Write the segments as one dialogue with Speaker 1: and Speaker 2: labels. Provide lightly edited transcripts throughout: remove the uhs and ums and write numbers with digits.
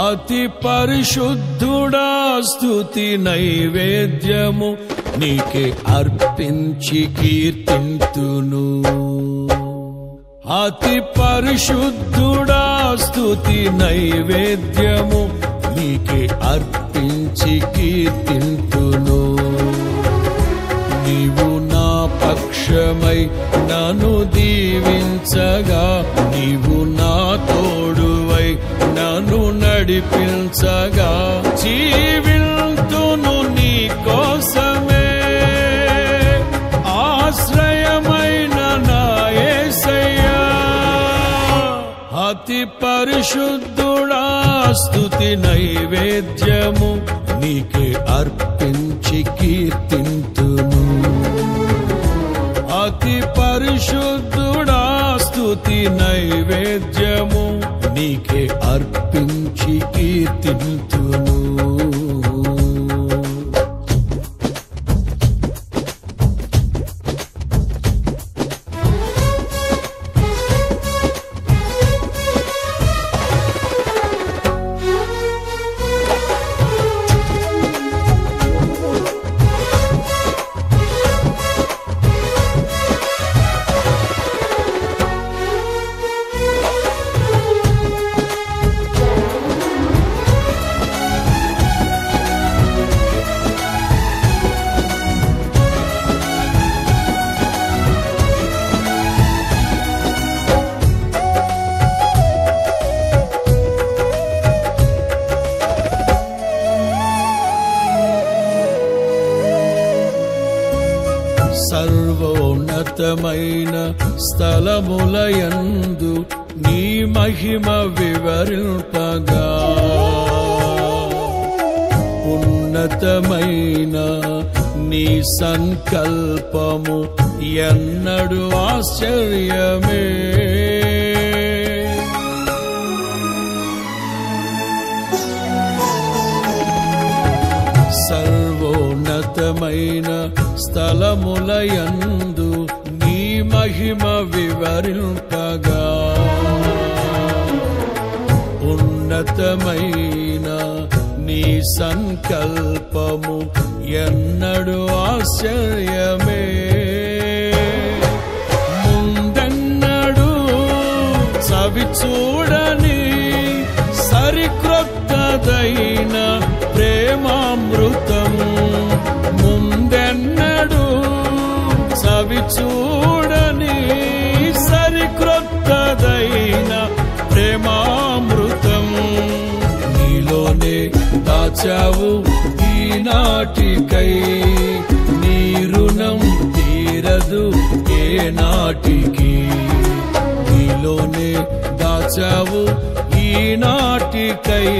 Speaker 1: అతి పరిశుద్ధుడా స్తుతి నైవేద్యము నీకే అర్పించి కీర్తింతును. అతి పరిశుద్ధుడా స్తుతి నైవేద్యము నీకే అర్పించి కీర్తింతును. నీవు నా పక్షమై నన్ను దీవించగా, నీవు నా తోడువై నన్ను నడిపించగా, జీవింతును నీ కోసమే ఆశ్రయమైన నా యేసయ్యా. అతి పరిశుద్ధుడా స్తుతి నైవేద్యము నీకే అర్పించి కీర్తింతును. అతి పరిశుద్ధుడా స్తుతి నైవేద్యము నీకే అర్పించి కీర్తింతును. సర్వోన్నతమైన స్థలములయందు నీ మహిమ వివరింపగా, ఉన్నతమైన నీ సంకల్పము ఎన్నడు ఆశ్చర్యమే. సర్వోన్నతమైన స్థలములయందు నీ మహిమ వివరింపగా, ఉన్నతమైన నీ సంకల్పము ఎన్నడు ఆశ్చర్యమే. ముందెన్నడు చవి చూడని సరిక్రొత్తదైన ప్రేమామృతం, ముందెన్నడు చవి చూడని సరిక్రొత్తదైన ప్రేమామృతం నీలోనే దాచావు ఈనాటికై. నీ రుణం తీరదు ఏ నాటికి, నీలోనే దాచావు ఈనాటికై.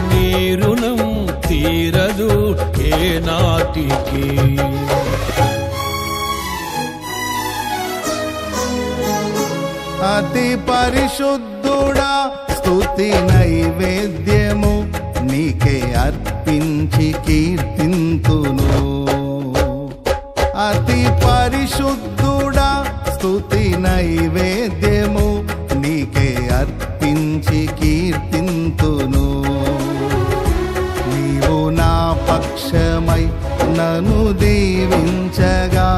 Speaker 1: నీ రుణం తీరదు ఏ నాటికి.
Speaker 2: అతి పరిశుద్ధుడా స్తుతి నైవేద్యము నీకే అర్పించి కీర్తింతును. అతి పరిశుద్ధుడా స్తుతి నైవేద్యము నీకే అర్పించి కీర్తింతును. నీవు నా పక్షమై నన్ను దీవించగా,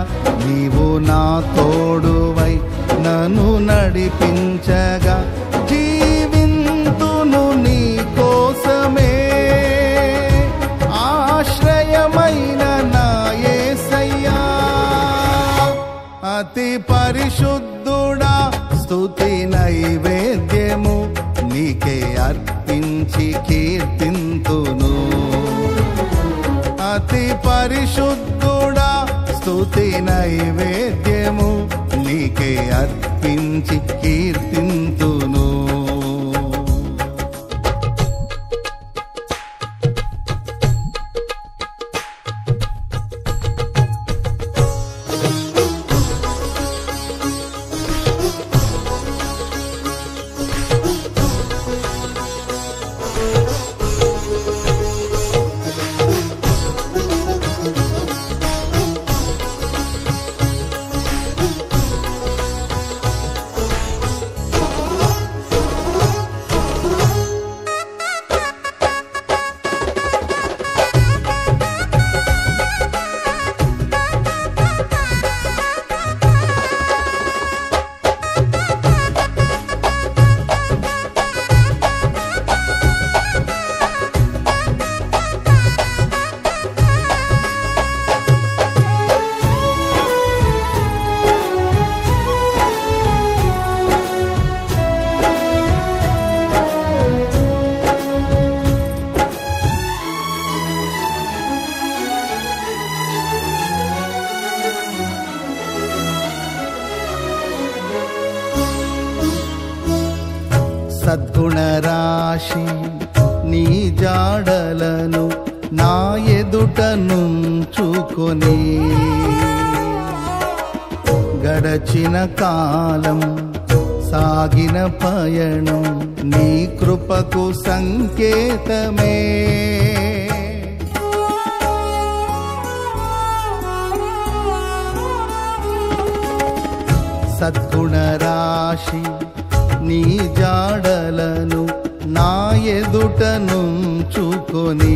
Speaker 2: నీవు నా తోడువై నన్ను నడిపించగా, జీవింతును నీ కోసమే ఆశ్రయమైన నా యేసయ్యా. అతి పరిశుద్ధుడా స్తుతి నైవేద్యము నీకే అర్పించి కీర్తింతును. అతి పరిశుద్ధుడా స్తుతి నైవేద్యము నీకే అర్పించి కీర్తింతును. సద్గుణ రాశి నీ జాడలను నా ఎదుట నుంచుకొని గడచిన కాలం సాగిన పయనం నీ కృపకు సంకేతమే. సద్గుణ రాశి నీ జాడలను నా ఎదుట నుంచుకొని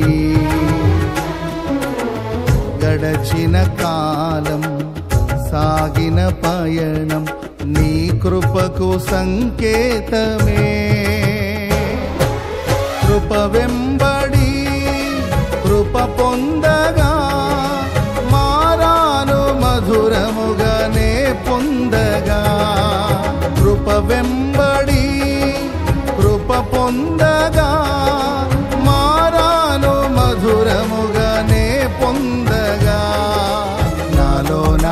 Speaker 2: గడచిన కాలం సాగిన పయనం నీ కృపకు సంకేతమే. కృప వెంబడి కృప పొందగా మారాను మధురముగానే పొందగా. కృప వెంబడి కృప పొందగా మారాను మధురముగానే పొందగా. నాలోన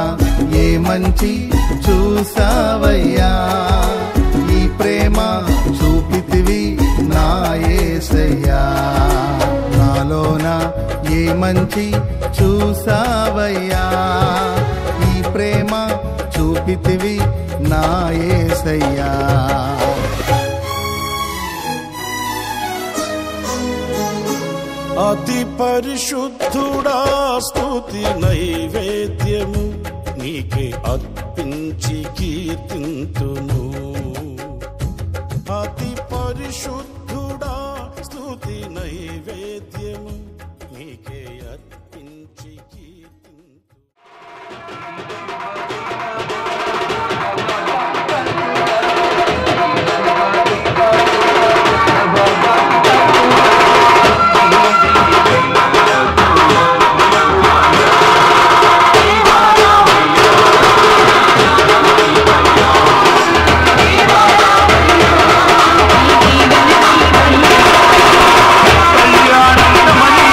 Speaker 2: ఏ మంచి చూసావయ్యా, ఈ ప్రేమ చూపితివి నా యేసయ్యా. నాలోన ఏ మంచి చూసావయ్యా, ఈ ప్రేమ చూపితివి నా యేసయ్యా.
Speaker 3: అతి పరిశుద్ధుడా స్తుతి నైవేద్యము నీకే అర్పించి కీర్తింతును. అతి పరిశుద్ధుడా స్తుతి నైవేద్యము నీకే అర్పించి కీర్తింతు.
Speaker 4: కళ్యాణమని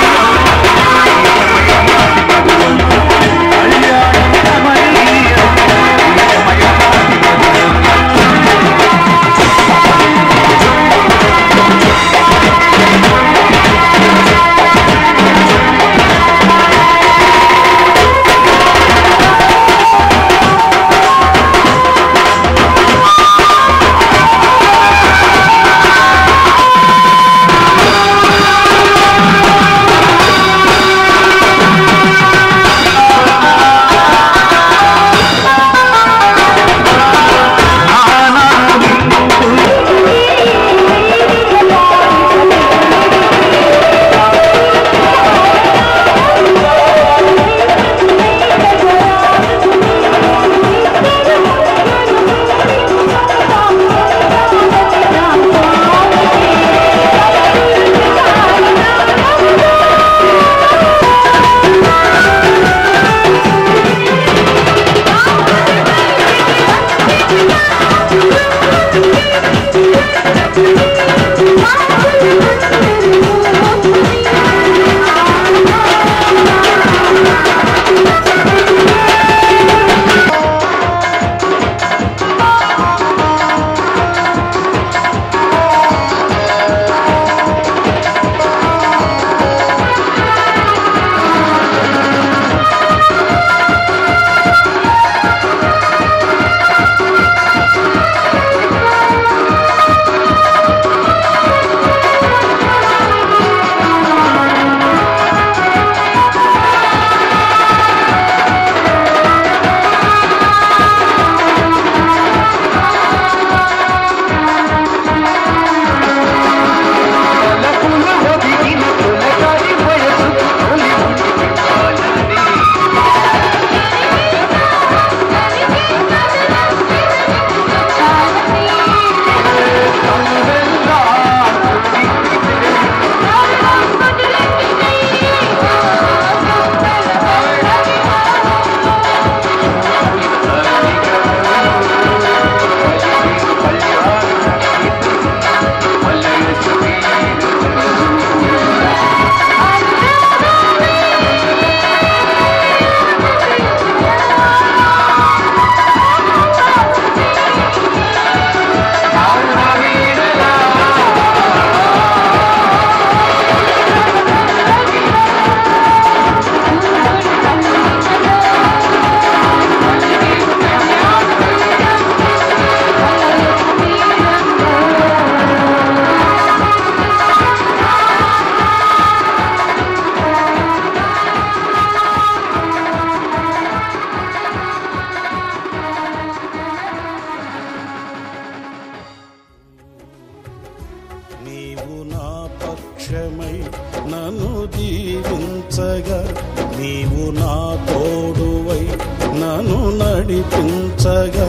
Speaker 3: విడిపించగా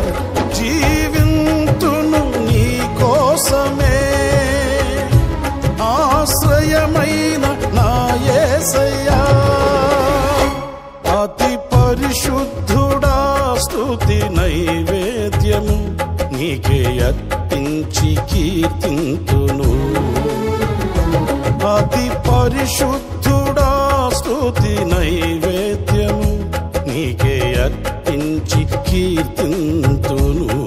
Speaker 3: జీవింతును నీ కోసమే ఆశ్రయమైన నా యేసయ్యా అతి పరిశుద్ధుడా స్తుతి నైవేద్యము నీకే అర్పించి కీర్తింతును అతి పరిశుద్ధుడా స్తుతి నైవేద్యము నీకే అర్పించి కీర్తింతును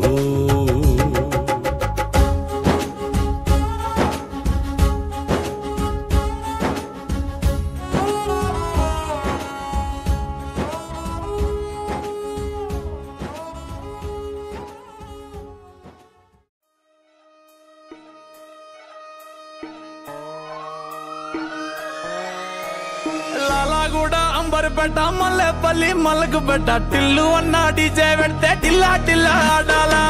Speaker 4: లాలాగూడ అంబర్పేట మల్లెపల్లి మల్లకుపేట టిల్లు అన్న డీజే పెడితే టిల్లా టిల్లా ఆడాలా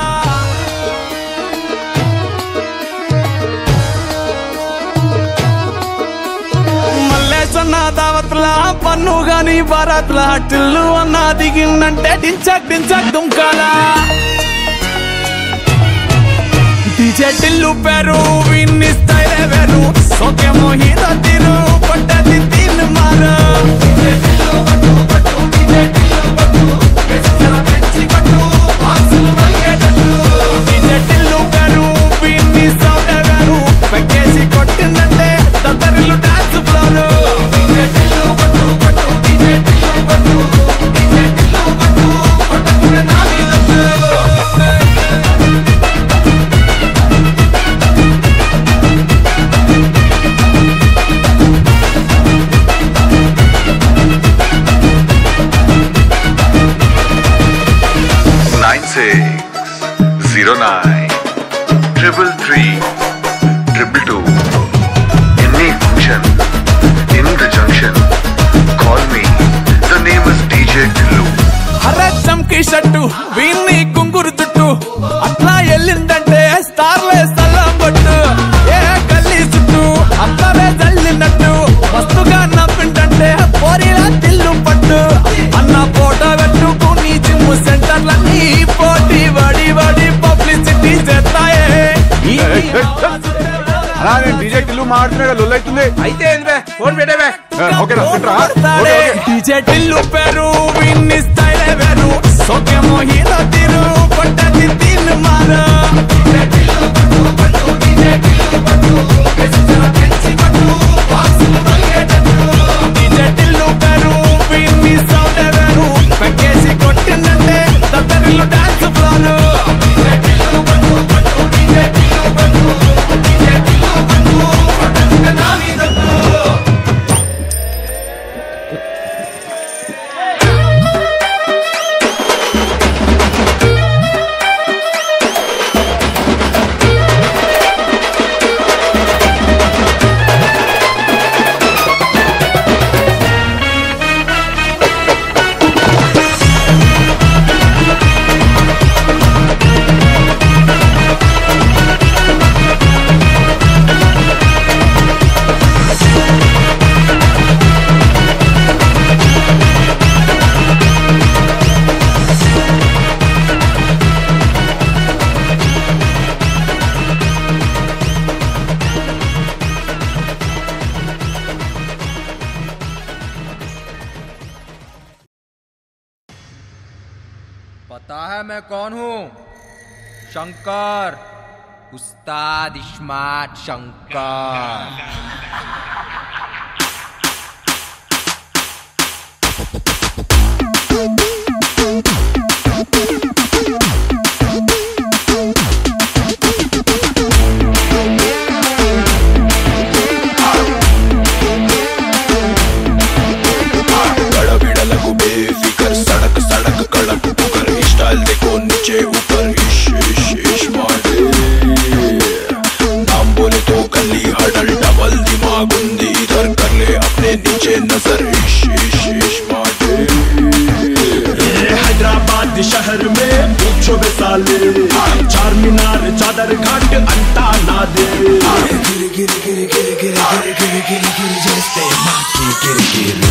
Speaker 4: మల్లేసన్న దావత్లా పన్ను గాని భారత్లా టిల్లు అన్న దిగిందంటే డించక్ డించక్ దుంకాలా డీజే టిల్లు పేరు విన్ని స్టైలే వేరు సోకేమో హీరో తీరు పట్టది తీన్ మారు డీజే టిల్లు పట్టు పట్టు డీజే టిల్లు పట్టు వెచ్చల పెంచి పట్టు బాక్సులు మల్గేటట్టు డీజే టిల్లు పేరు విన్ని సౌండ్ వేరు పెక్కేసి కొట్టిందంటే తత్తరిల్లు డాన్స్ ఫ్లోర్ డీజే టిల్లు పట్టు పట్టు డీజే టిల్లు పట్టు డీజే టిల్లు పట్టు పట్టకునే నా మీద షట్టు వీన్ని కుంగురు చుట్టూ అట్లా వెళ్ళిందంటే స్టార్లే సల్లం పట్టు ఏ గల్లీ చుట్టూ అట్లనే జల్లినట్టు మస్తుగా నవ్విందంటే పోరీలా తిల్లు పట్టు అన్న ఫోటో పెట్టుకుని జిమ్ సెంటర్లన్నీ పోటీ వడి వడి పబ్లిసిటీ చేస్తాయే
Speaker 5: డీజే టిల్లు మాడుతున్నా లొల్లైతుంది అయితే ఫోన్ పెట్టేవే
Speaker 4: డీజే టిల్లు పేరు విన్ని స్టైలే వేరు సోకేమో హీరో తీరు పట్టది తీన్ మారు డీజే టిల్లు పట్టు పట్టు డీజే టిల్లు పట్టు వెచ్చల పెంచి పట్టు బాక్సులు మల్గేటట్టు డీజే టిల్లు పేరు విన్ని సౌండ్ వేరు పెక్కేసి కొట్టిందంటే తత్తరిల్లు డాన్స్ ఫ్లోర్ డీజే టిల్లు పట్టు పట్టు డీజే టిల్లు పట్టు డీజే టిల్లు పట్టు పట్టకునే నా మీద
Speaker 6: पता है मैं कौन हूँ? शंकर, उस्ताद इस्मार्ट शंकर। हैदराबाद शहर में पूछो बे साले, चार मीनार चादर घाट अंटा ना दे। गिर गिर गिर गिर गिर गिर गिर गिर गिर जैसे माटी गिर गिर।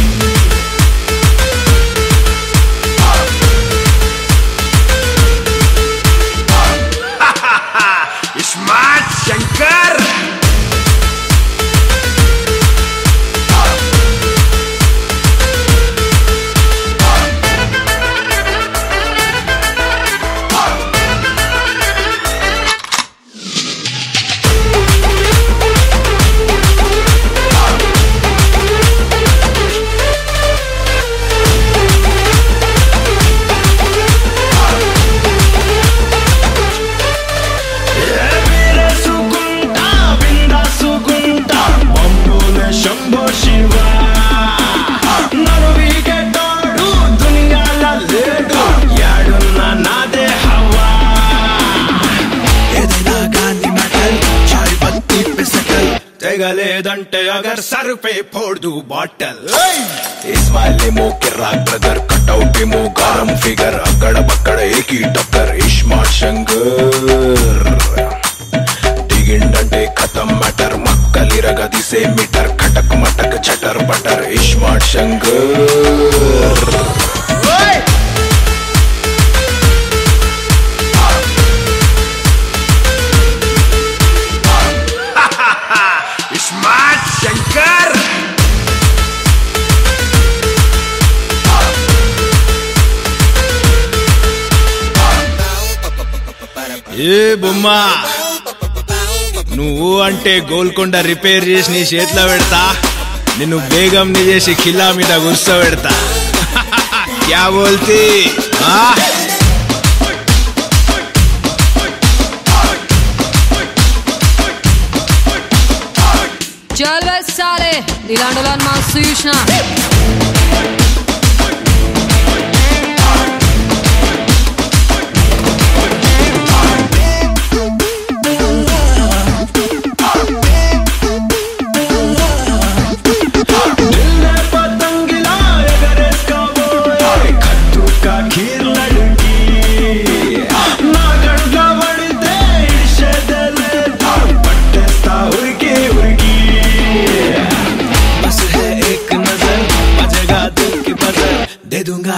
Speaker 6: घंटे अगर सर पे फोड़ दूं बॉटल इस्माइल मो किराक ब्रदर कटआउट मो गरम फिगर अकड़ बकड़ एक ही टक्कर इस्मार्ट शंकर దిగిండంటే ఖతం matter మక్కలిరగ దిసే metre ఖటక్ మటక్ చటర్ butter iSmart Shankar iSmart Shankar
Speaker 1: ఏ బొమ్మా నువ్వు అంటే గోల్కొండ రిపేర్ చేసి నీ చేతిలో పెడతా నిన్ను బేగం ని చేసి ఖిల్లా మీద కూర్చోబెడతా క్యా బోల్తీ
Speaker 7: చల్ సాలే ఇలాంటి వాళ్ళని మా చూసిన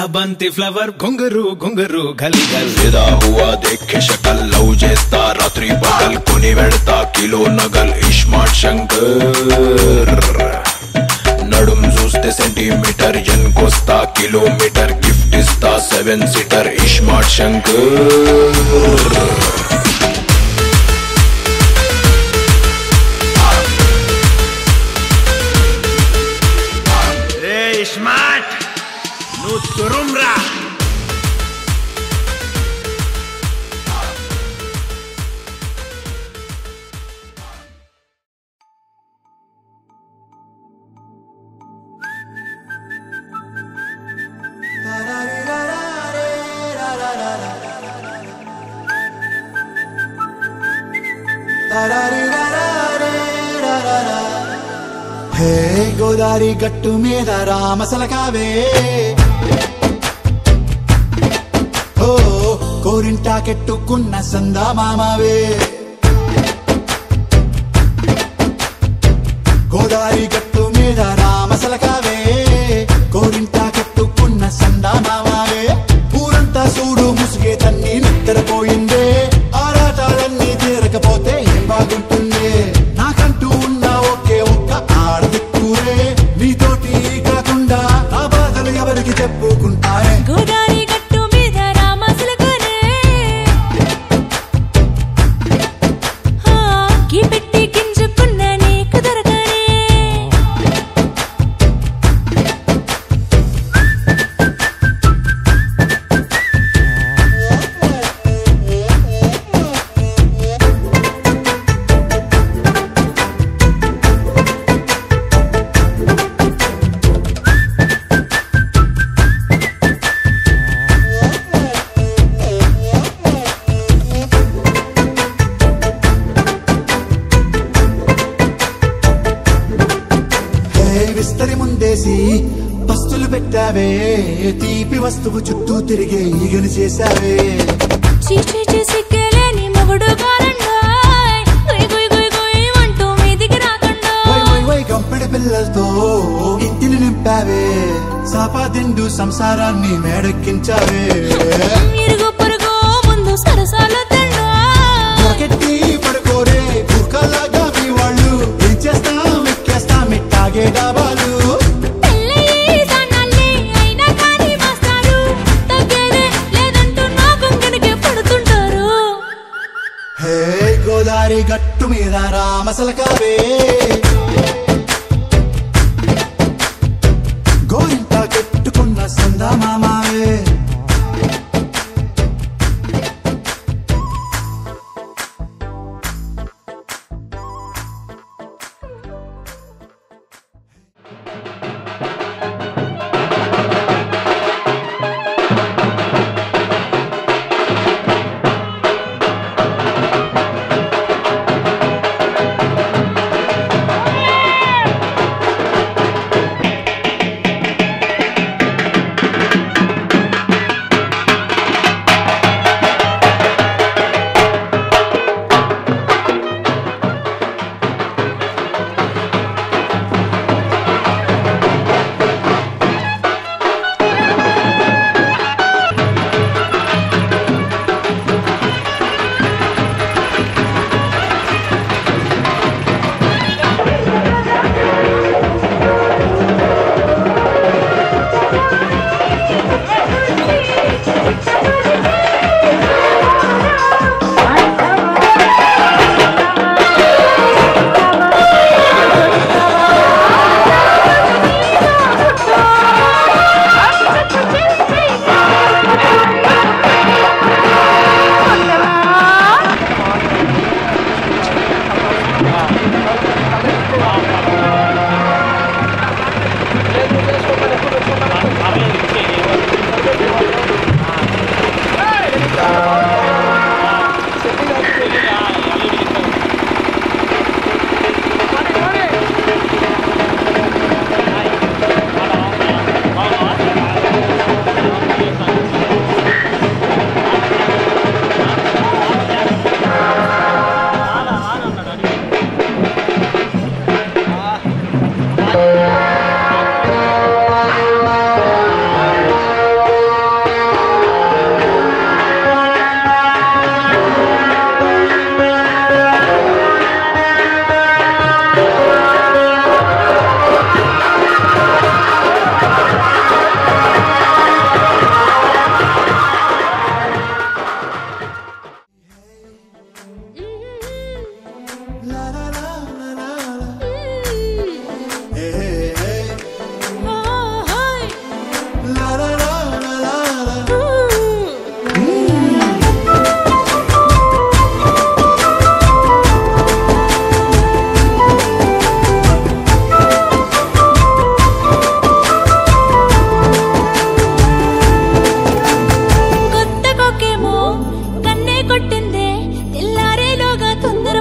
Speaker 1: बंती फ्लावर घुंगरू घुंगरू गली गल
Speaker 6: फिदा हुआ देखे शकल लव చేస్తా రాత్రి పగల్ కొని వెడతా కిలో నగల్ ఇస్మార్ట్ శంకర్ నడుం చూస్తే సెంటీమీటర్ ఎన్కొస్తా కిలోమీటర్ గిఫ్ట్ ఇస్తా 7 సీటర్ ఇస్మార్ట్ శంకర్ రే ఇస్మార్ట్ నువ్వు తురుమ్రా
Speaker 2: హే గోదారి గట్టు మీద రామసలకావే ఓ కోరింటాకెట్టుకున్న సందా మామావే గోదారి గట్టు మీద రామసలకావే కోరింటాకెట్టుకున్న సందా మామావే ఊరంతా చూడు ముసుగే తన్ని నిద్రపోయిందే ఆరాటాలన్నీ తీరకపోతే ఏం బాగుంటుందే నాకంటూ ఉన్న ఒకే ఒక్క ఆడదిక్కురే నీతోటి కాకుండా నా బాధలు ఎవరికి చెప్పుకుంటారే
Speaker 8: గోదారి గట్టు మీద రామసలకరే కి పెట్టి గింజుకున్న నీకు దొరకనే
Speaker 2: విస్తరి ముందేసి పస్తులు పెట్టావే తీపి వస్తువు చుట్టూ తిరిగే ఈగలు చేశావే
Speaker 8: చీచి సిగ్గలేని మొగుడు కారండాయ్ గుయ్ గుయ్ గుయ్ గుయ్ అంటూ మీదికి రాకండా
Speaker 2: వై వై వై గంపెడి పిల్లలతో ఇంటిని నింపావే సాపాదిండు సంసారాన్ని మేడెక్కించావే
Speaker 8: ఇరుగు పొరుగు ముందు సరసాలు తండా
Speaker 2: పొరకెట్టి పడుకోరే కుక్కలాగా మీ వాళ్ళు ఏం చేస్తాం ఎక్కేస్తాం ఇట్టాగే డాబాలు
Speaker 8: పెళ్ళయి సన్నాళ్ళే అయినా కానీ వస్తారు తగ్గేదే లేదంటూ నా కొంగనికే పడుతుంటారు
Speaker 2: హే గోదారి గట్టు మీద రామసలకావే గోరింట కట్టుకున్న సందా మామావే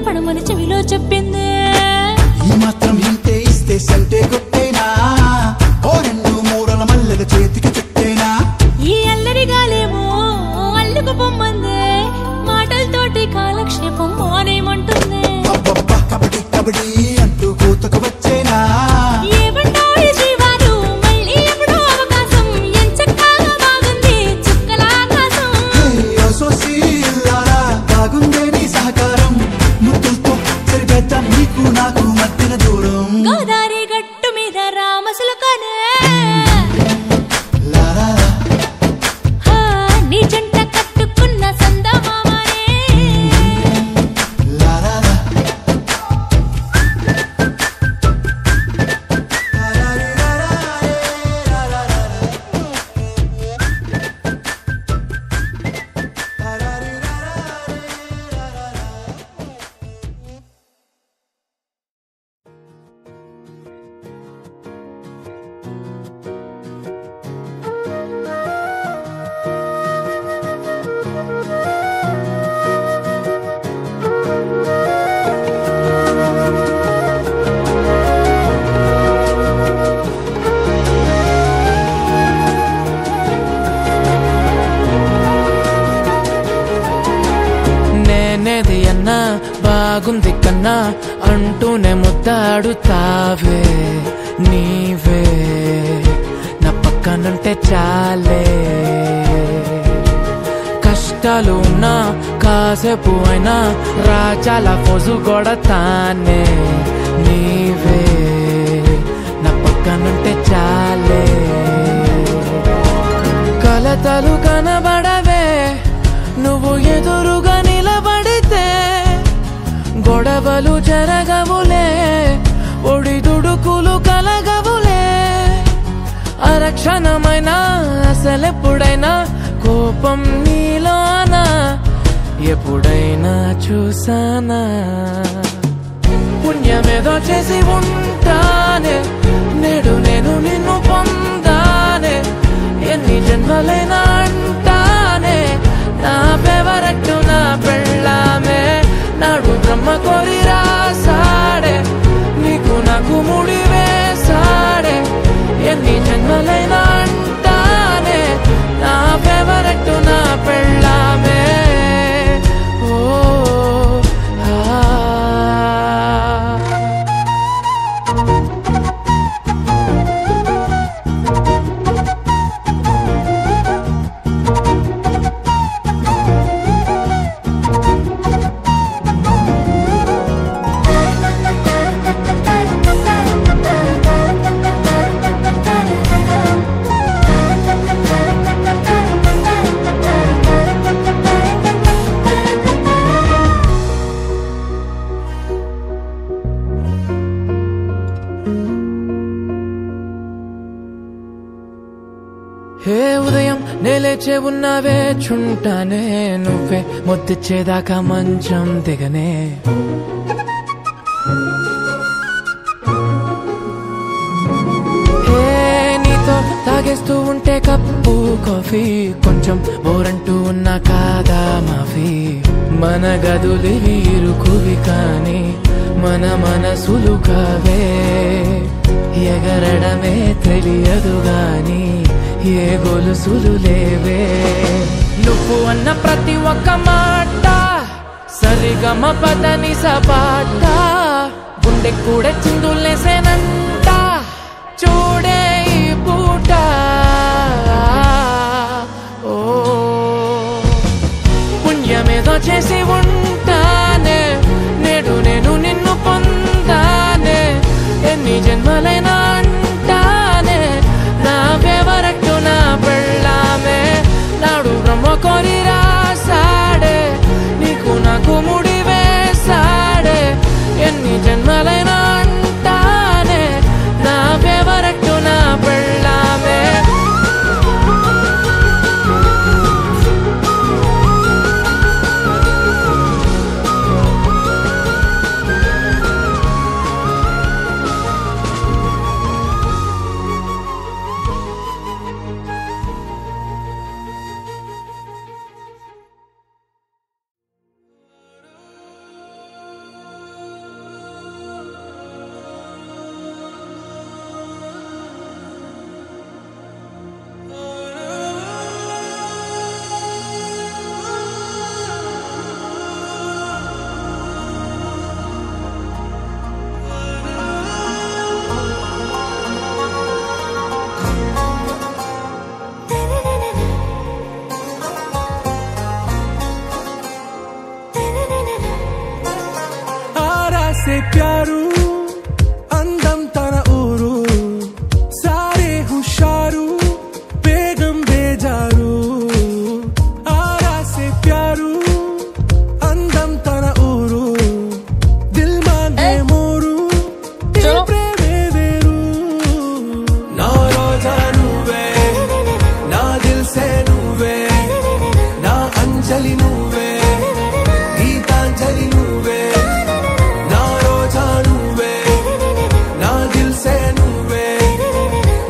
Speaker 8: పడమని చెవిలో చెప్పింది.
Speaker 2: ఈ మాత్రం హింటే ఇస్తే సంటే కొట్టేనా, ఓ 2-3 మల్లెల చేతికి చుట్టేనా.
Speaker 8: ఈ అల్లరి గాలేమో అల్లుకు పొమ్మంది, మాటలతోటి కాలక్షేపం మానేమంటుంది.
Speaker 2: అబ్బబ్బా కబడ్డీ కబడ్డీ అంటూ కూతకు వచ్చేనా.
Speaker 8: ఏమంటావు జీవాలు మళ్ళీ ఎప్పుడో అవకాశం, ఎంచక్కాగా బాగుంది చుక్కల ఆకాశం.
Speaker 2: సోసీల్లారా బాగుందే నీ సహకారం, ముద్దులతో సరిపెద్దాం నీకు నాకు మధ్యన దూరం.
Speaker 8: గోదారి గట్టు మీద రామసులకనే నీ జంట కట్టుకున్న సందమామనే.
Speaker 9: నేనేది అన్నా బాగుంది కన్నా అంటూనే ముద్దాడుతావే నీవే నా పక్కనుంటే చాలే. కష్టాలు ఉన్నా కాసేపు అయినా రాజాల ఫోజు కొడతానే నీవే నా పక్కనుంటే చాలే. కలతలు కనబడవే నువ్వు ఎదురుగా నిలబడితే, గొడవలు జరగవులే ఒడిదుడుకులు కలగవులే. అరక్షణమైనా అసలెప్పుడైనా కోపం నీలోనా ఎప్పుడైనా చూసానా. పుణ్యమేదో చేసి ఉంటానే నేడు నేను నిన్ను పొందానే. ఎన్ని జన్మలైనా అంటానే నా ఫేవరెట్ నా పెళ్ళామే. నాడు బ్రహ్మ కోరి రాసాడే నీకు నాకు ముడి వేసాడే. ఎన్ని జన్మలైనా అంటానే నా ఫేవరెట్ నా పెళ్ళామే. ఓ హే ఉదయం నేలేచే ఉన్నావే చుంటానే నువ్వే ముద్దిచ్చేదాకా మంచం దిగనే. హే నీతో తాగేస్తూ ఉంటే కప్పు కాఫీ కొంచెం బోరంటూ ఉన్నా కాదా మాఫీ. మన గదులు ఇరుకువి కానీ మన మనసులు కావే. ఎగరడమే తెలియదు గాని ఏ గొలుసులు లేవే. నువ్వు అన్న ప్రతి ఒక్క మాట సరిగమ పదని సపాట గుండె కూడా చిందులేసేనంట. చూడే ఈ పూట ఓ పుణ్యమేదో చేసి ఉంటానే నేడు నేను నిన్ను పొందానే. ఎన్ని జన్మలైనా అంటానే నా ఫేవరెట్ నా పెళ్ళామే. నాడు బ్రహ్మ కోరి రాసాడే నీకు నాకు ముడి వేసాడే. ఎన్ని జన్మలైనా అంటానే నా ఫేవరెట్ నా పెళ్ళామే.
Speaker 4: से प्यारू అందం తన ఊరు సారే హుషారు బేగం బేజారు ఆరా से प्यारू అందం తన ఊరు దిల్ మాంగే మోరు ప్రేమే వేరు నా రోజా నువ్వే నా దిల్ సే నువ్వే నా అంజలి నువ్వే గీతాంజలి నువ్వే నా రోజా నువ్వే నా దిల్ సే నువ్వే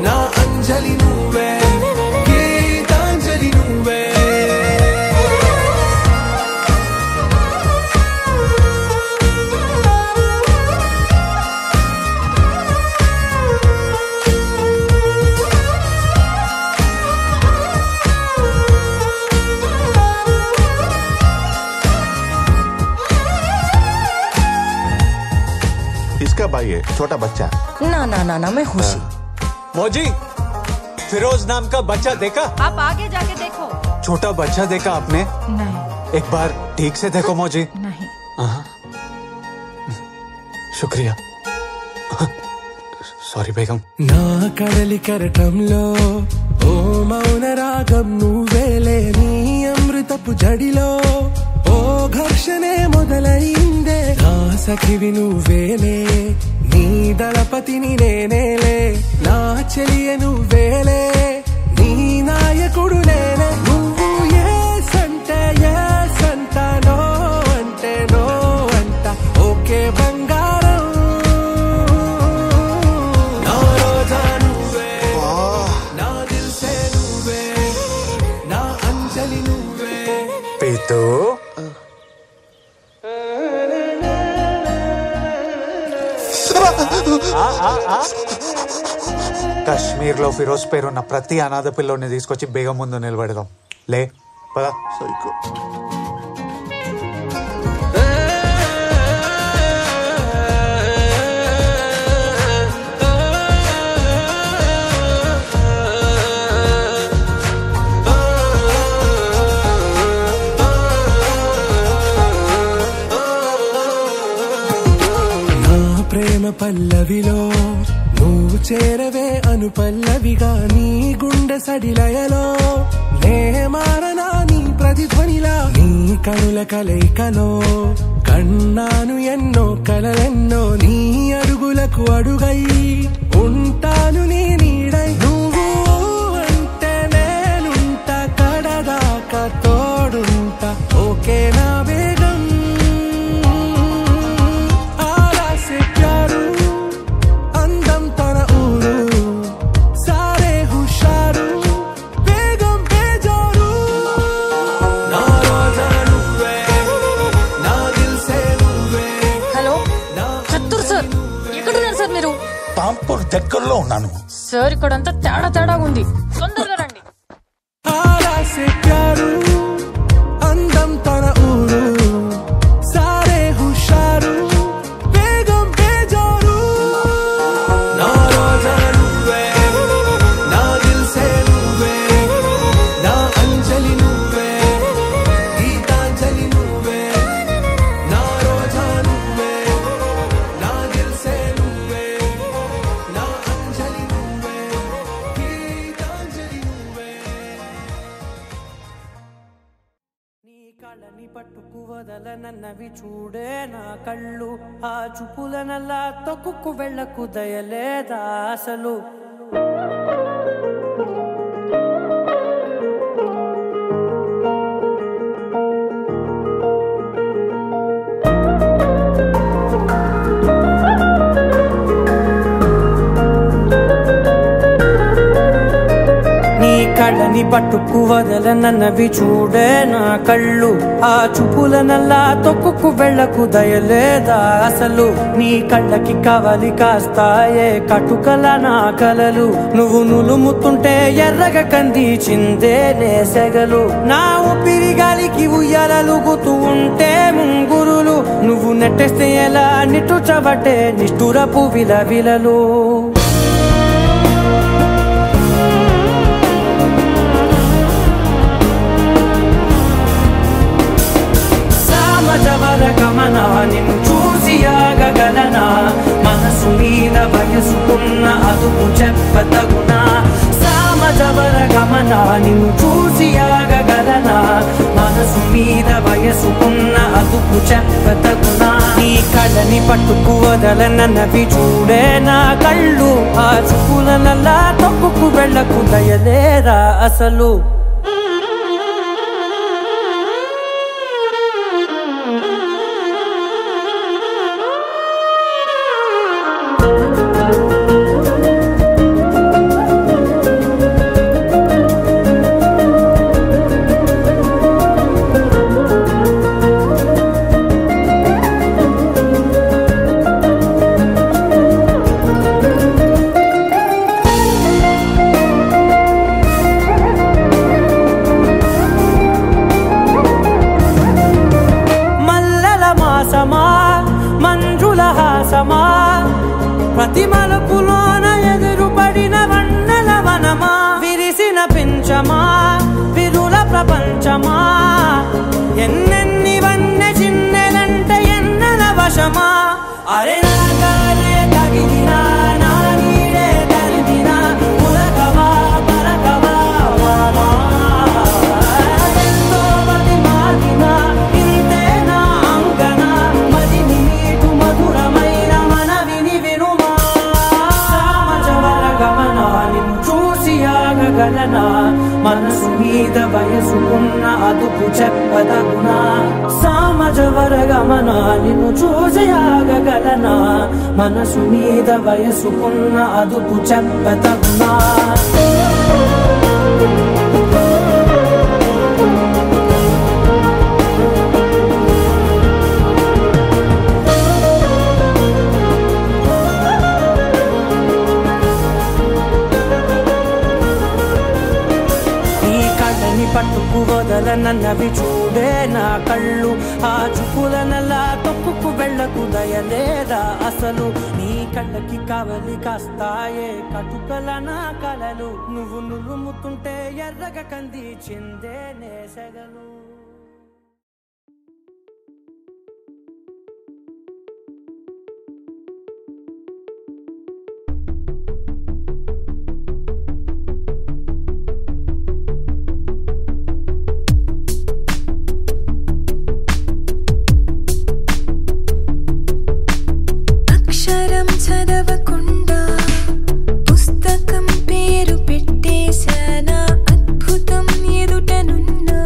Speaker 4: నా అంజలి నువ్వే గీతాంజలి నువ్వే
Speaker 10: इसका भाई है छोटा बच्चा।
Speaker 11: ना ना ना ना मैं खुशी।
Speaker 12: मौजी फिरोज नाम का बच्चा देखा?
Speaker 7: आप आगे जाके देखो।
Speaker 12: छोटा बच्चा देखा आपने?
Speaker 7: नहीं।
Speaker 12: एक बार ठीक से देखो मौजी।
Speaker 7: नहीं।
Speaker 12: शुक्रिया। सॉरी बेगम।
Speaker 4: నా కడలి కరటంలో ఓ మౌన రాగం నువ్వేలే నీ అమృతపు జడిలో ఓ ఘర్షణే మొదలైందే నా సఖివి నువ్వేలే నీ దళపతిని నేనేలే నా చెలియ నువ్వేలే నీ నాయకుడు నేనే నువ్వు ఏ సంట నో అంటే నో అంట ఓకే బంగారం నా రోజా నువ్వే నా దిల్ సే నువ్వే నా అంజలి నువ్వే
Speaker 12: पीतू కశ్మీర్ లో ఫిరోజ్ పేరున్న ప్రతి అనాథ పిల్లోని తీసుకొచ్చి బేగం ముందు నిలబెడదాం లే పదా
Speaker 10: సైకో
Speaker 4: ప్రేమ పల్లవిలో నువ్వు చేరవే అను పల్లవిగా నీ గుండె సడిలయలో నే మారనా నీ ప్రతిధ్వనిలా నీ కనుల కలయికలో కన్నాను ఎన్నో కలలెన్నో నీ అడుగులకు అడుగై ఉంటాను నీ నీడై నువ్వు అంటే నేనుంట కడదాకా తోడుంటా ఓకే నా బేగం అందం తన ఊరు సారే హుషారు బేగం బేజారు నా రోజా నువ్వే నా దిల్ సే నువ్వే
Speaker 11: హలో చత్తూర్ సార్ ఎక్కడున్నారు సార్ మీరు?
Speaker 10: పాంపూర్ దగ్గరలో ఉన్నాను
Speaker 11: సార్ ఇక్కడంతా తేడా ఉంది తొందరగా రండి.
Speaker 4: ఆరా సే ప్యారు అందం తన ఊరు సారే హుషారు బేగం బేజారు నా రోజా నువ్వే నా దిల్ సే నువ్వే నా అంజలి నువ్వే గీతాంజలి నువ్వే నా రోజా నువ్వే నా దిల్ సే నువ్వే నా అంజలి నువ్వే గీతాంజలి నువ్వే నీ కళ్ళని పట్టుకు వదలనన్నవి చూడే నా కళ్ళు ఆ చూపులనల్లా తొక్కుకు వెళ్ళకు దయలేదా అసలు నీ కళ్ళని పట్టుకు వదలనన్నవి చూడే నా కళ్ళు ఆ చూపులనల్లా తొక్కుకు వెళ్ళకు దయలేదా అసలు నీ కళ్ళకి కవలి కాస్తాయే కటుకల నా కలలు నువ్వు నులుముతుంటే ఎర్రగ కందిచిందే నేసెగలు నా ఊపిరి గాలికి ఉయ్యాలలుగుతూ ఉంటే ముంగురులు నువ్వు నెట్టేస్తే ఎలా నిట్టుచబట్టే నిష్ఠురపు విలవిలలు గమన నిన్ను చూసి ఆగ
Speaker 13: ఆగగలనా మనసు మీద వయసుకున్న అదుపు చెప్పతగునా సామజవర గమన నిన్ను చూసి ఆగగలనా మనసు మీద వయసుకున్న అదుపు చెప్పతగునా నీ కళ్ళని పట్టుకు వదలనవి చూడే నా కళ్ళు ఆ చూపులనల్లా తప్పుకు వెళ్ళకు దయలేరా అసలు ప్రతి మలుపులోన ఎదురుపడిన వన్నెల వనమా విరిసిన పించమా విరుల ప్రపంచమా ఎన్నెన్ని వన్నె చిన్నెలంటే ఎన్నెల వశమా అరే నాగాలే తగిలినా నా నీడే తరిమినా ఉలకవా పలకవా వామా ఎంతో మతి మాటినా ఇంతే నా అంగన మదిని నీటు మధురమైన మనవిని వినుమా సామజవర గమన నిన్ను చూసి ఆగగలనా మనసు మీద వయసుకున్న అదుపు చెప్పదగునా సామజవర గమన నిన్ను చూసి ఆగగలనా మనసు మీద వయసుకున్న అదుపు చెప్పదగునా పట్టుకు వదలనన్నవి చూడే నా కళ్ళు ఆ చూపులనలా తొక్కుకు వెళ్ళకు దయలేదా అసలు నీ కళ్ళకి కావలి కాస్తాయే కటుకల నా కలలు నువ్వు నులుముతుంటే ఎర్రగ కంది చిందే నేసగలు
Speaker 14: చదవకుండా పుస్తకం పేరు పెట్టేశానా అద్భుతం ఎదుటనున్నా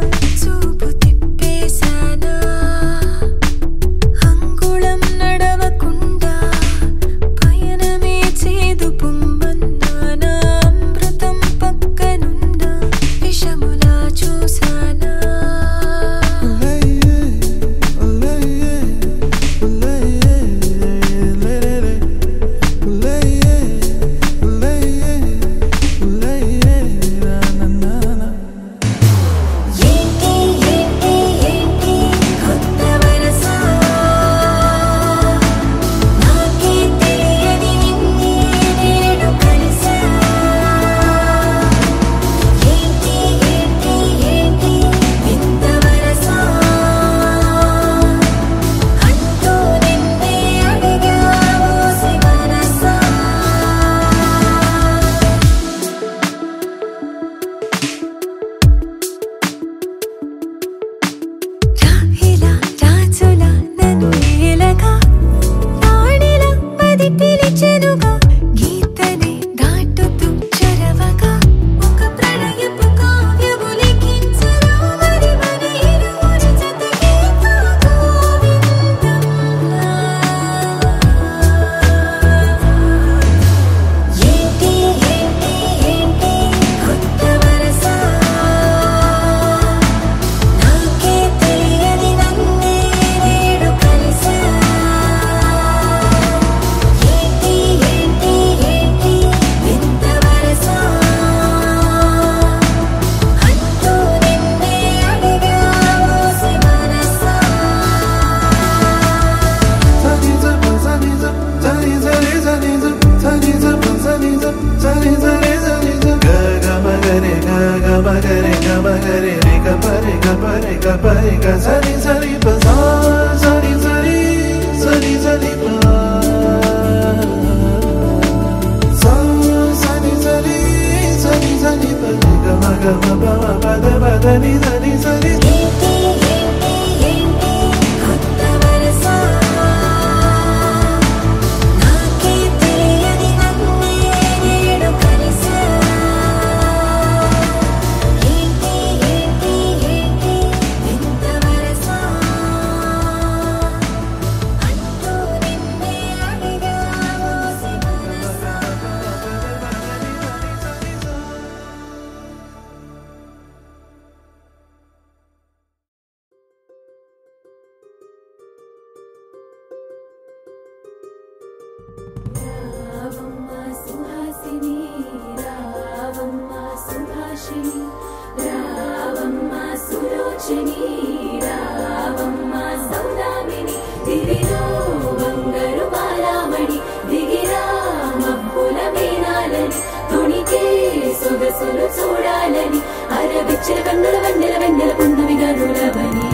Speaker 15: చూడాలని అరవిచ్చిన కన్నుల వెన్నెల వెన్నెల పున్నమిగా నులవని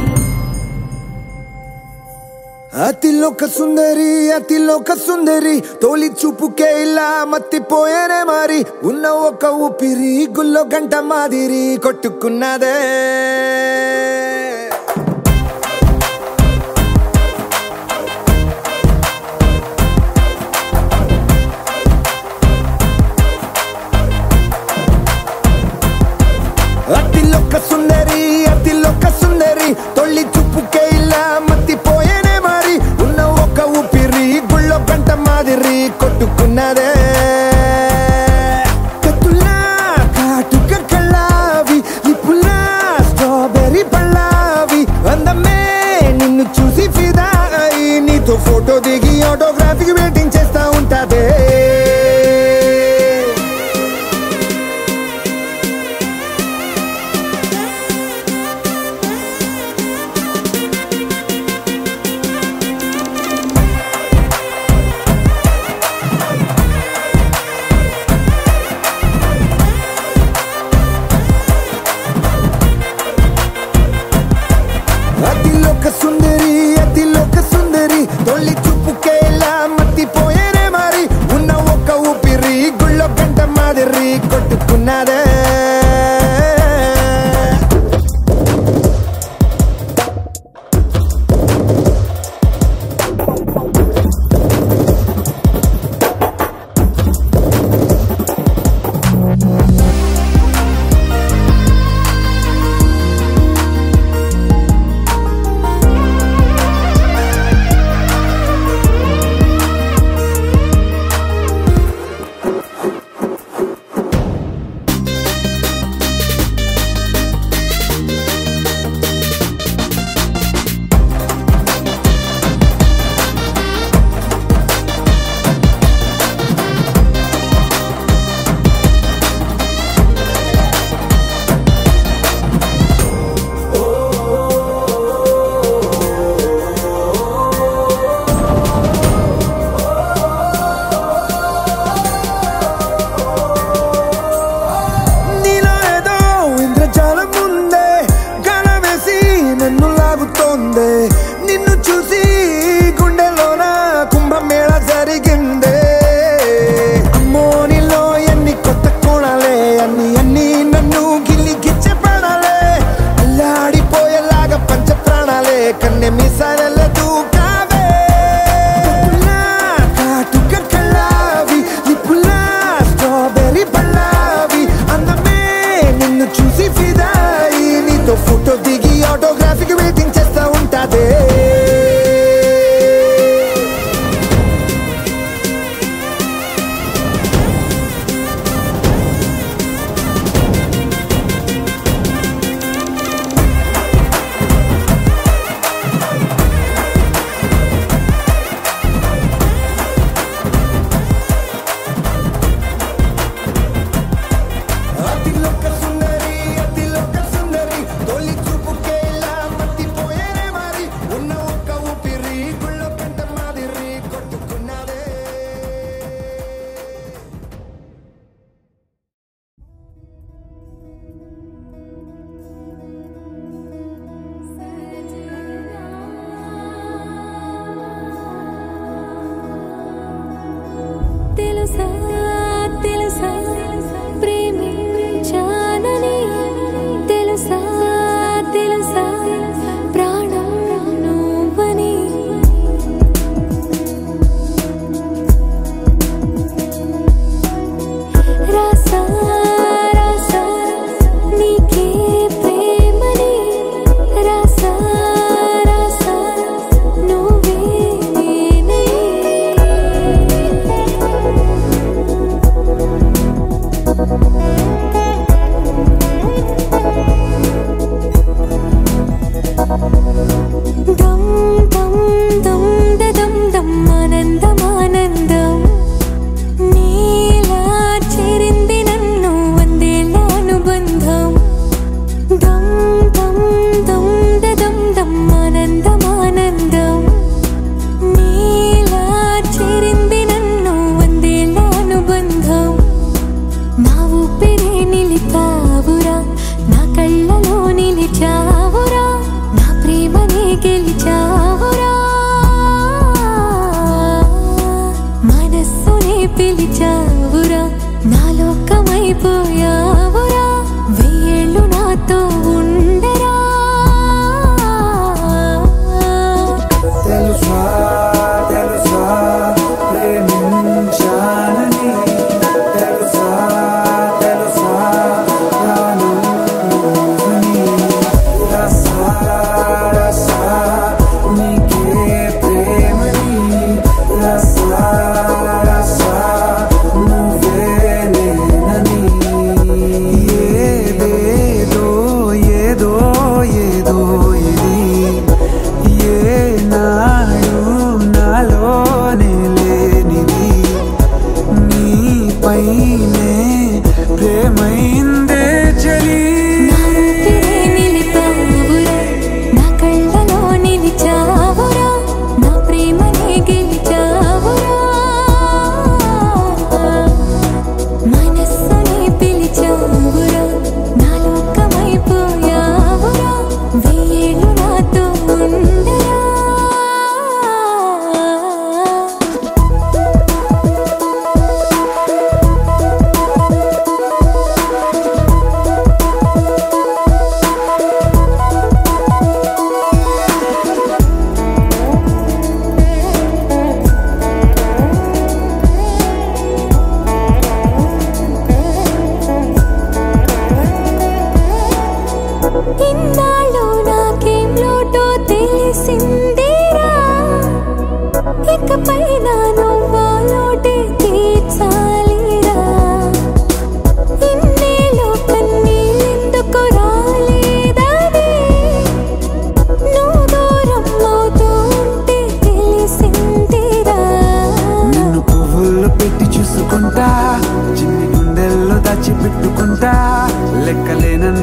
Speaker 16: అతిలోక సుందరి తోలి చూపుకే ఇలా మత్తిపోయేనే మారి ఉన్న ఒక ఊపిరి గుల్లో గంట మాదిరి కొట్టుకున్నదే అతిలోక సుందరి తొలి చూపుకే ఇలా మత్తిపోయేనే మారి ఉన్న ఒక ఊపిరి గుళ్ళో గంట మాదిరి కొట్టుకున్నదే కత్తులా కాటుక కళ్ళావి లిప్పులా స్ట్రాబెర్రీ పళ్ళావి అందమే నిన్ను చూసి ఫిదా అయి నీతో ఫోటో దిగి ఆటోగ్రాఫీకి వెయిటింగ్ చేస్తా ఉంటాదే అతిలోక సుందరి తొలి చూపుకే ఇలా మత్తిపోయేనే మారి ఉన్న ఒక ఊపిరి గుళ్ళో గంట మాదిరి కొట్టుకున్నదే నిన్ను చూసి గుండెలోన కుంభమేళ జరిగిందే అమ్మో నీలో ఎన్ని కొత్త కోణాలే అన్ని నన్ను గిల్లి గిచ్చే ప్రాణాలే అల్లాడిపోయేలాగా పంచ ప్రాణాలే కన్నె మీసాల దూకావే కాటుక కళ్ళావి లిప్పులా స్ట్రాబెర్రీ పళ్ళావి అందమే నిన్ను చూసి ఫిదాయి నీతో ఫోటో దిగి ఆటోగ్రాఫీకి వెయిటింగ్ చేస్తా ఉంటాదే అతిలోక సుందరి తొలి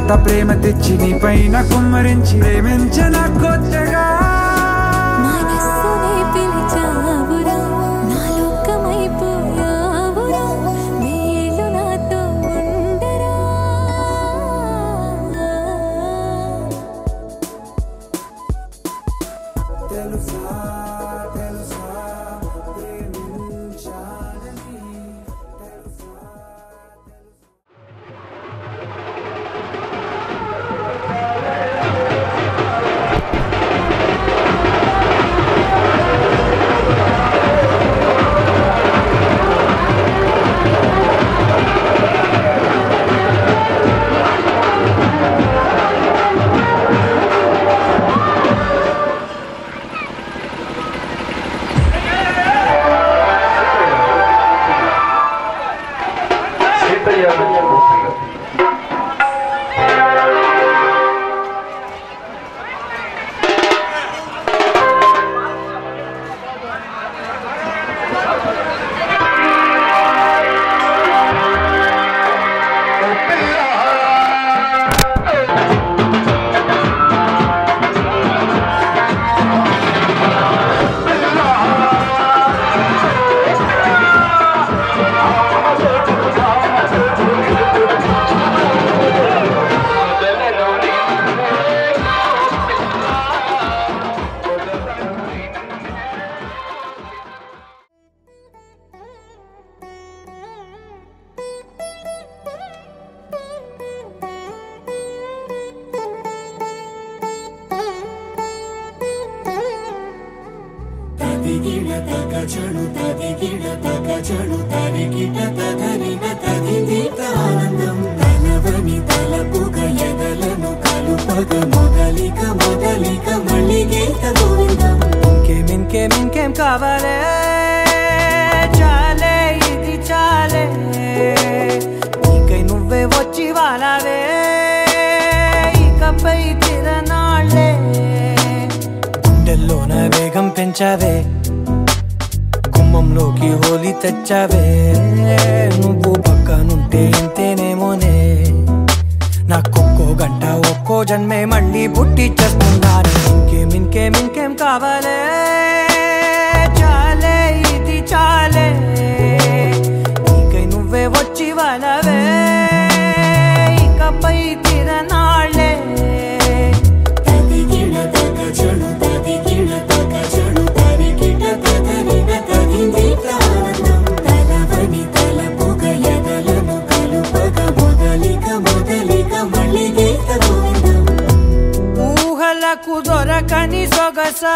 Speaker 17: అంత ప్రేమ తెచ్చి నీ పైన కుమ్మరించి ప్రేమించిన కొత్తగా
Speaker 8: మనస్సునే పిలిచావురా నా లోకమైపోయావురా నీళ్ళు నాతో ఉండరా
Speaker 17: తెలుసా తెలుసా ప్రేమించాలని తెలుసా
Speaker 13: ఇంకేం కావాలే చాలే ఇది చాలే నీకై నువ్వే వచ్చి వాలావే ఇకపై తిరనాళ్ళే గుండెల్లోన వేగం పెంచావే గుమ్మంలోకి హోలీ తెచ్చావే నువ్వు పక్కనుంటే ఇంతేనేమోనే నాకొక్కో గంట ఒక్కో జన్మే మళ్ళీ పుట్టి చేస్తున్నాను ఇంకేం కావాలే చాలే ఇది చాలే నీకై నువ్వే వచ్చి వాళ్ళవే ఇకపై తిరనాళ్ళే ఊహలకు దొరకని సొగసా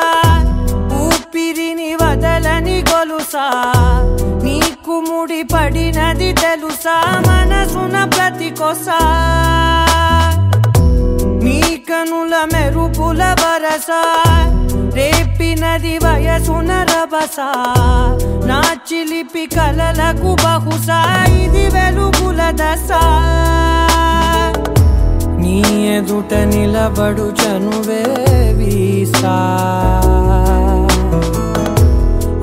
Speaker 13: ఊపిరిని వదలని గొలుసా నీకు ముడి పడినది తెలుసా మనసున ప్రతి కొసా నీ కనుల మెరుపుల వరసా రేపినది వయసున రభసా నా చిలిపి కలలకు బహుశా ఇది వెలుగుల దశ నీ ఎదుట నిలబడు చనువే వీసా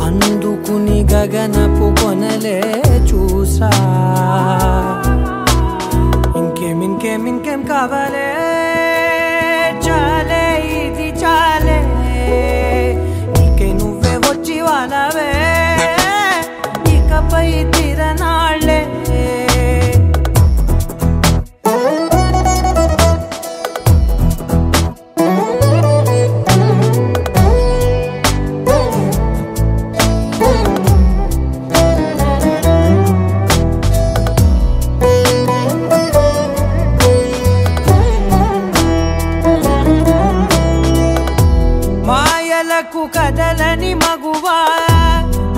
Speaker 13: అందుకుని గగనపు కొనలే చూసా ఇంకేం కావాలే చాలే ఇది చాలే నీకై నువ్వే వచ్చి వాళ్ళవే ఇకపై తిరనాళ్ళే కదలని మగువా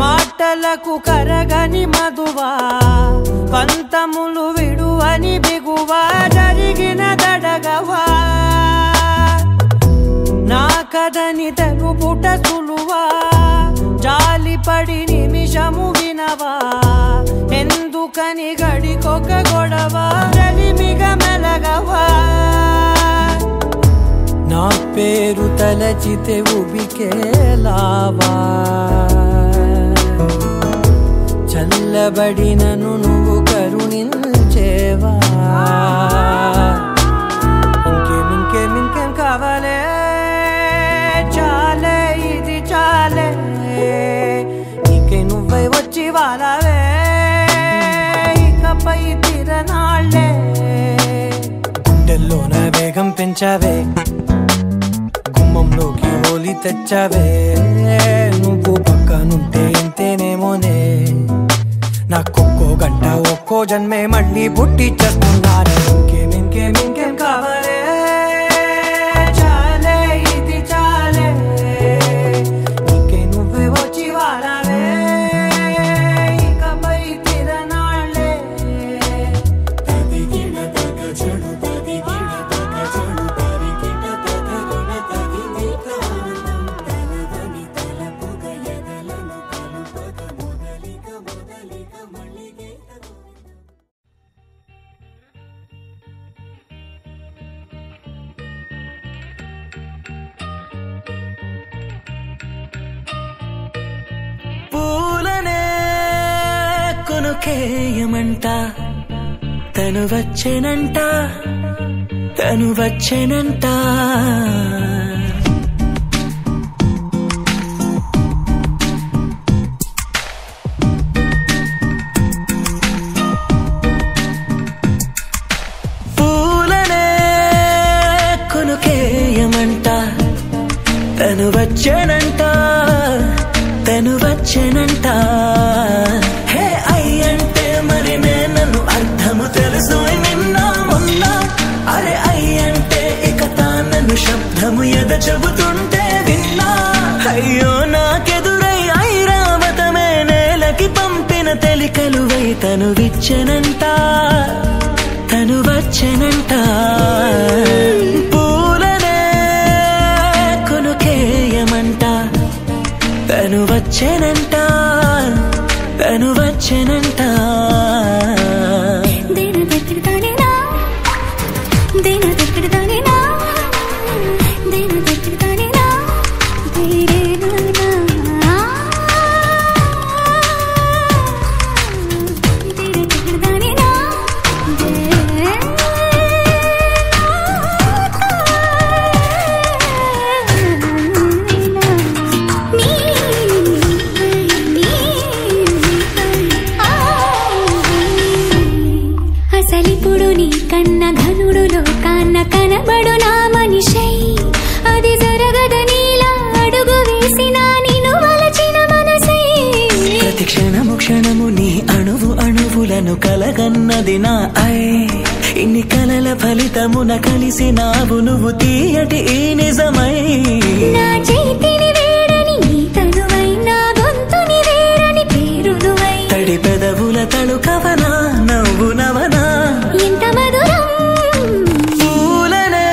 Speaker 13: మాటలకు కరగని మధువా పంతములు విడువని బిగువా జరిగిన దడగవా నా కథని తెలుపుట సులువా జాలిపడి నిమిషము వినవా ఎందుకని గడికొక గొడవ రలిమిగ మెలగవా నా పేరు తలచితే ఉబికేలావా చల్లబడినను నువ్వు కరుణించేవా పెంచావే గుమ్మంలోకి హోలీ తెచ్చావే నువ్వు పక్కనుంటే ఇంతేనేమోనే నాకొక్కో గంట ఒక్కో జన్మే మళ్ళీ పుట్టి చేస్తున్నాను ఇంకేం కావాలే చాలే ఇది చాలే నీకే నువ్వే వచ్చి వాడాలే ఇకపై తిరనాళ్ళే తదిగిన తగ చెడు తదిగిన తగ చెడు తరిగిన తగరున తదిని కారణం తలవని తలపుగ ఎదలను కలుపగ మొదలిక మళ్ళీ గీతకు పూలనే కొనుకేయమంట తను వచ్చేనంట పూలనే కొనుకేయమంట తను వచ్చేనంట హే అయ్యంటే మరి నన్ను అర్థము తెలుసు నిన్న మొన్న అరే అయ్యంటే ఇక తానను శబ్దము ఎద చెబుతుంటే విన్నా అయ్యో నాకెదురై ఐరావతమే నేలకి పంపిన తెలికలువై తను వచ్చేనంట పూలనే కొనుకేయమంట తను వచ్చేనంట
Speaker 8: అసలిప్పుడు నీ కన్న ఘనుడులో కాన్న కనబడు నా మనిషై అది జరగదనిలా అడుగు వేసినా నిన్ను వలచిన మనసై
Speaker 13: ప్రతి క్షణము నీ అణువులను కలగన్నది నా ఇన్ని కలల ఫలితమున కలిసినావు నువ్వు తీయటి ఈ నిజమై
Speaker 8: నా చేతిని వేడని నీ తనువై నా గొంతుని వేరని పేరునువై
Speaker 13: తడి పెదవుల తళుకవనా నవ్వు నవనా
Speaker 8: ఎంత మధురం
Speaker 13: పూలనే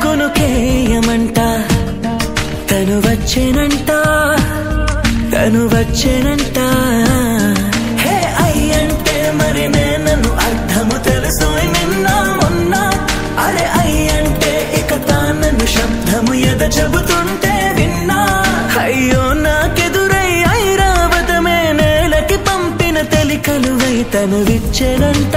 Speaker 13: కొనుకేయమంట తను వచ్చేనంట హే అయ్యంటే మరి నన్ను అర్థము తెలుసు నిన్న మొన్న అరే అయ్యంటే ఇక తానను శబ్దము ఎద చెబుతుంటే విన్నా అయ్యో నాకెదురై ఐరావతమే నేలకి పంపిన తెలికలువై తను వచ్చేనంట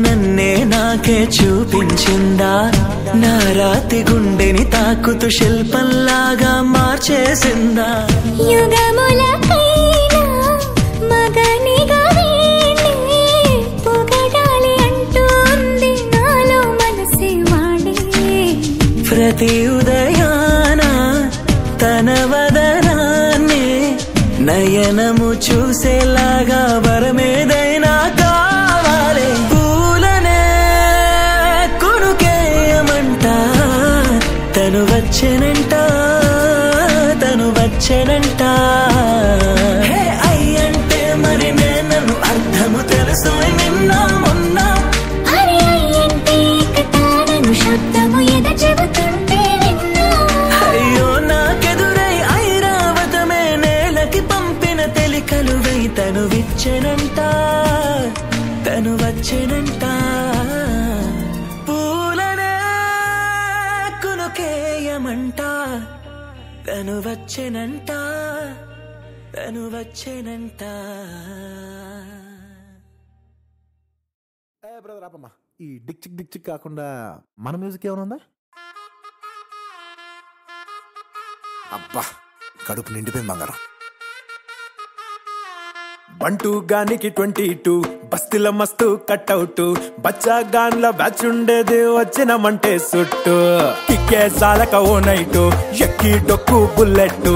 Speaker 13: నన్నే నాకే చూపించిందా నా రాతి గుండెని తాకుతూ శిల్పంలాగా మార్చేసిందా
Speaker 8: యుగములకైనా మగనిగా వీణే పొగడాలి అంటూంది నాలో మనసే వాడే
Speaker 13: ప్రతి ఉదయాన తన వదనాన్ని నయనము చూసేలాగా వరమేదైనా కావాలి పూలనే కొనుకేయమంట తను వచ్చేనంట హే అయ్యంటే మరి నన్ను అర్థము తెలుసు రమ్మంట తను వచ్చేనంట
Speaker 18: బ్రదర్ ఆపమ్మా. ఈ డిక్ చిక్ కాకుండా మన మ్యూజిక్ ఏమైనా ఉందా? అబ్బా కడుపు నిండిపోయింది బంగారం. బంటూ గానికి 22 బస్తిల మస్తు కట్అవుట్ బచ్చా గాన్ల బ్యాచ్ ఉండేది వచ్చినమంటే సుట్టు కిక్కే సాలక ఓ నైటు ఎక్కి డొక్కు బుల్లెట్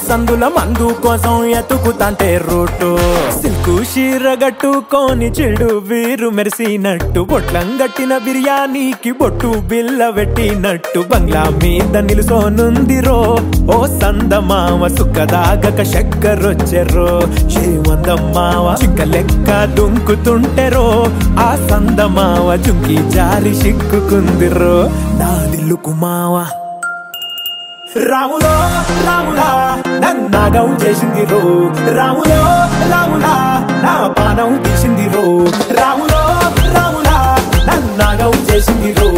Speaker 18: సందుల మందు కోసం ఎతుకుతాంటే రూటు సిల్కు షీరగట్టుకోని చెడు వీరు మెరిసినట్టు బొట్లం గట్టిన బిర్యానీకి బొట్టు బిల్ల పెట్టినట్టు బంగ్లా మీద నిలుసోనుందిరో ఓ సందమామ సుక్కదాగక చక్కరొచ్చెరో చేమందమ్మావ చిక్క లెక్క దుంకుతుంటెరో ఆ సందమావ జుంకి జారి సిక్కుకుందిరో నా దిల్లుకు మావ రాములో రాములా నన్నాగం చేసింది రో రాములో రాములా నా పానం తీసింది రో రాములో రాములా నన్నాగం చేసింది రో